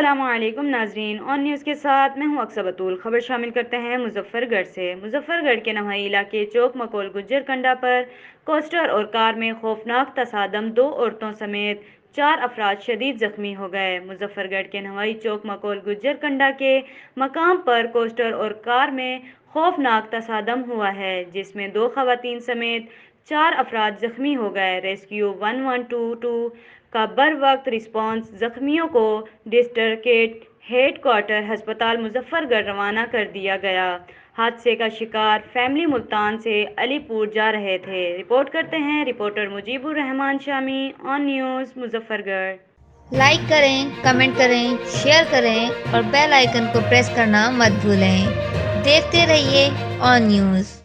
السلام علیکم ناظرین، آن نیوز کے ساتھ میں ہوں اکثر بطول۔ خبر شامل کرتے ہیں مظفر گڑھ سے۔ مظفر گڑھ کے نوائی علاقے چوک مکول گجر کنڈا پر کوسٹر اور کار میں خوفناک تصادم، 2 عورتوں سمیت 4 افراد شدید زخمی ہو گئے۔ مظفر گڑھ کے نوائی چوک مکول گجر کنڈا کے مقام پر کوسٹر اور کار میں خوفناک تصادم ہوا ہے، جس میں 2 خواتین سمیت 4 افراد زخمی ہو گئے۔ ریسکیو 1122 کا بروقت رسپانس زخمیوں کو ڈسٹرکٹ ہیڈ کوارٹر ہسپتال مظفر گڑھ روانہ کر دیا گیا۔ حادثے کا شکار فیملی ملتان سے علی پور جا رہے تھے۔ رپورٹ کرتے ہیں رپورٹر مجیب الرحمان شامی، آن نیوز مظفر گڑھ۔ لائک کریں، کمنٹ کریں، شیئر کریں اور بیل آئیکن کو پریس کرنا مت بھولیں۔ دیکھتے رہیے آن نیوز۔